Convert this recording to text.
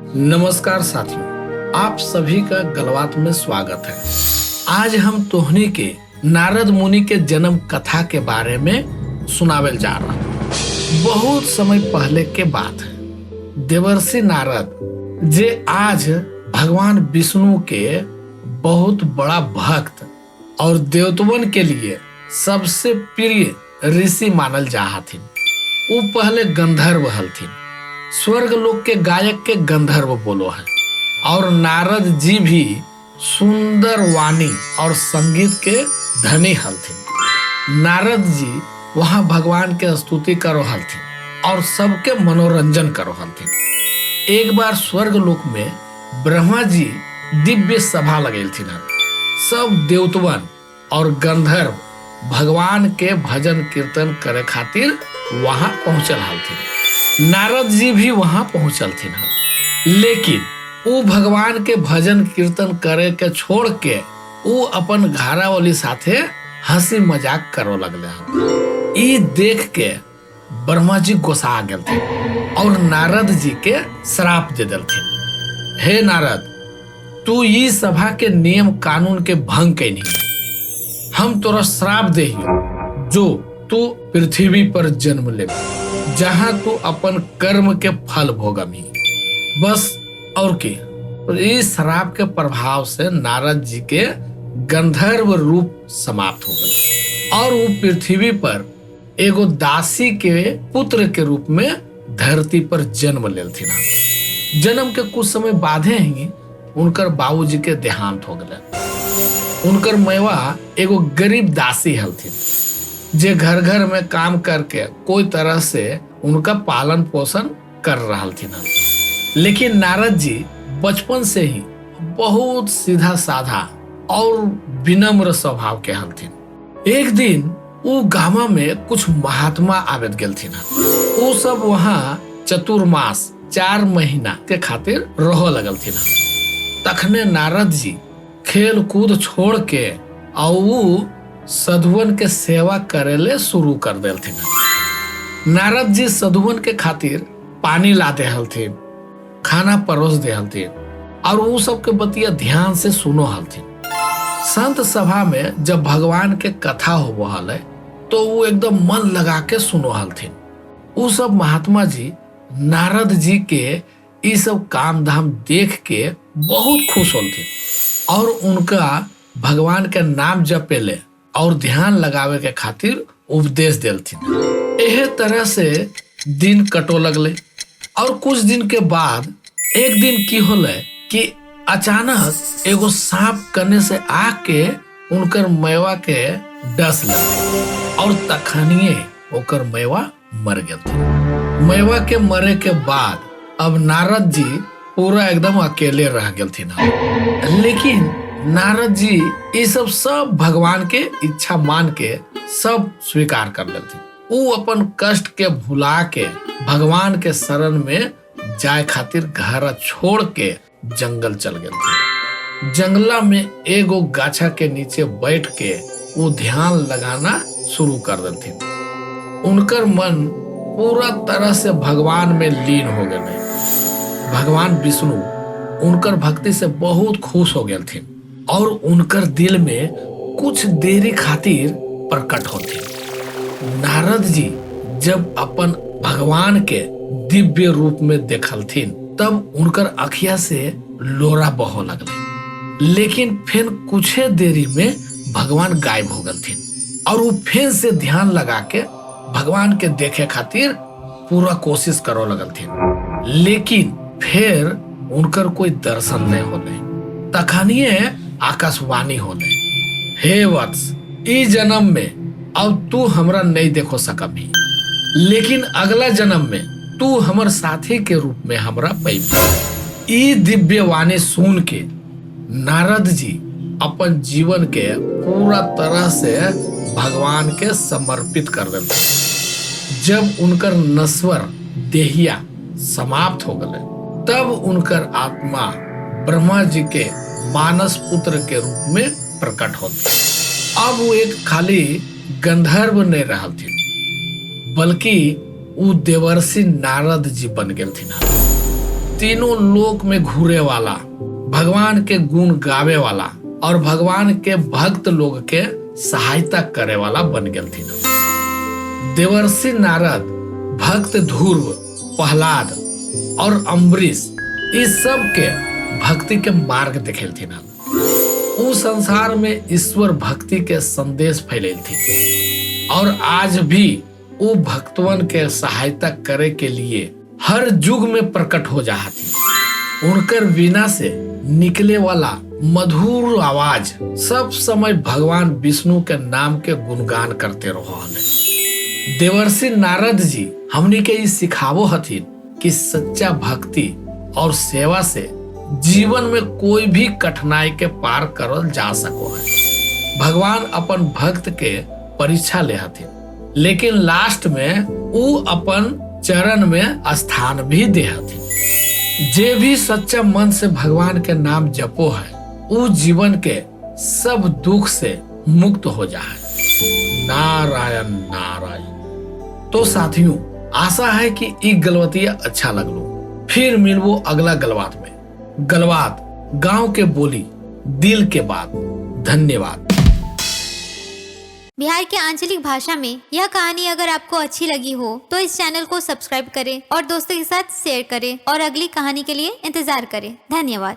नमस्कार साथियों, आप सभी का गलबात में स्वागत है। आज हम तोहनी के नारद मुनि के जन्म कथा के बारे में सुनावेल जा रहा हूँ। बहुत समय पहले के बात है। देवर्षि नारद जे आज भगवान विष्णु के बहुत बड़ा भक्त और देवतवन के लिए सबसे प्रिय ऋषि मानल जा हथिन। वो पहले गंधर्व हलथिन, स्वर्ग लोक के गायक के गंधर्व बोलो है। और नारद जी भी सुंदर वाणी और संगीत के धनी हलथिन। नारद जी वहां भगवान के स्तुति करो हलथिन और सबके मनोरंजन करो हलथिन। एक बार स्वर्ग लोक में ब्रह्मा जी दिव्य सभा लगेलथिन। सब देवतवन और गंधर्व भगवान के भजन कीर्तन करे खातिर वहां पहुंचल हलथिन। नारद जी भी वहां पहुंचल थिन, लेकिन वो भगवान के भजन कीर्तन करे के छोड़ के वो अपन घरावाली साथे हंसी मजाक करो लगले। ई देख के ब्रह्मा जी गुस्सा गेल थे और नारद जी के श्राप दे देलथिन। हे नारद, तू ई सभा के नियम कानून के भंग कैनी, हम तोरा श्राप दे जो तू पृथ्वी पर जन्म ले, जहां तू अपन कर्म के फल भोगमी। बस और के इस श्राप के प्रभाव से नारद जी के गंधर्व रूप समाप्त हो गए और वो पृथ्वी पर एगो दासी के पुत्र के रूप में धरती पर जन्म लेलथिन। जन्म के कुछ समय बादे ही उनकर बाबूजी के देहांत हो गए। उनकर मैवा एगो गरीब दासी हलथिन जे घर घर में काम करके कोई तरह से उनका पालन पोषण कर रहा थी। लेकिन नारद जी बचपन से ही बहुत सीधा साधा और विनम्र स्वभाव के हलथिन। एक दिन वो गामा में कुछ महात्मा आवेद गेलथिन। वो सब वहाँ चतुर्मास 4 महीना के खातिर रह लगलथिन। तखने नारद जी खेल कूद छोड़ के और साधुवन के सेवा करेले शुरू कर देलथिन। नारद जी साधुवन के खातिर पानी ला दे हलथिन, खाना परोस दे हलथिन और वो सब के बतिया ध्यान से सुनो हलथिन। संत सभा में जब भगवान के कथा हो है तो वो एकदम मन लगा के सुनो हलथिन। वो सब महात्मा जी नारद जी के ये सब काम धाम देख के बहुत खुश होलथिन और उनका भगवान के नाम जपेले और ध्यान लगावे के खातिर उपदेश देलथिन। एहे तरह से दिन कटो लगले और कुछ दिन के बाद एक दिन की होले कि अचानक एगो सांप कने से आके उनकर मैवा के डस लगे और तखनिए ओकर मैवा मर गेलथिन। मैवा के मरे के बाद अब नारद जी पूरा एकदम अकेले रह गेलथिन। लेकिन नारद जी ये सब भगवान के इच्छा मान के सब स्वीकार कर लेते। वो अपन कष्ट के भुला के भगवान के शरण में जाए खातिर घर छोड़ के जंगल चल गए। जंगला में एगो गाछा के नीचे बैठ के वो ध्यान लगाना शुरू कर देलथिन। उनकर मन पूरा तरह से भगवान में लीन हो गए। भगवान विष्णु उनकर भक्ति से बहुत खुश हो गए और उनकर दिल में कुछ देरी खातिर प्रकट होते। नारद जी जब अपन भगवान के दिव्य रूप में देखलथिन तब उनकर अखिया से लोरा बहो लगले। लेकिन फिर कुछ देरी में भगवान गायब हो गलथिन और वो फिर से ध्यान लगा के भगवान के देखे खातिर पूरा कोशिश करो लगलथिन। लेकिन फिर उनकर कोई दर्शन नहीं होले। तखनिए आकाशवाणी होले, हे वत्स, ई जन्म में अब तू हमरा नहीं देखो सकबी, लेकिन अगला जन्म में तू हमर साथी के रूप में हमरा पैबी। ई दिव्य वाणी सुन के नारद जी अपन जीवन के पूरा तरह से भगवान के समर्पित कर देते। जब उनकर नश्वर देहिया समाप्त हो गए तब उनकर आत्मा ब्रह्मा जी के मानस पुत्र के रूप में प्रकट होते। अब वो एक खाली गंधर्व नहीं रहा थी, बल्कि वो देवर्षि नारद जी बन गए थे। तीनों लोक में घूरे वाला, भगवान के गुण गावे वाला और भगवान के भक्त लोग के सहायता करे वाला बन गए थी। देवर्षि नारद भक्त ध्रुव, प्रहलाद और अम्बरीश इस सब के भक्ति के मार्ग देखे थी। उ संसार में ईश्वर भक्ति के संदेश फैले थी और आज भी वो भक्तवन के सहायता करे के लिए हर युग में प्रकट हो जा थी। उनकर वीणा से निकले वाला मधुर आवाज सब समय भगवान विष्णु के नाम के गुणगान करते रहे। देवर्षि नारद जी हमनी के ई सिखावो हथिन कि सच्चा भक्ति और सेवा से जीवन में कोई भी कठिनाई के पार करल जा सको है। भगवान अपन भक्त के परीक्षा ले हथिन, लेकिन लास्ट में वो अपन चरण में स्थान भी दे हथिन। जे भी सच्चा मन से भगवान के नाम जपो है वो जीवन के सब दुख से मुक्त हो जाए। नारायण नारायण। तो साथियों, आशा है कि ई गलवतिया अच्छा लगलो। फिर मिलवो अगला गलबात में। गलबात गांव के बोली, दिल के बात। धन्यवाद। बिहार के आंचलिक भाषा में यह कहानी अगर आपको अच्छी लगी हो तो इस चैनल को सब्सक्राइब करें और दोस्तों के साथ शेयर करें और अगली कहानी के लिए इंतजार करें। धन्यवाद।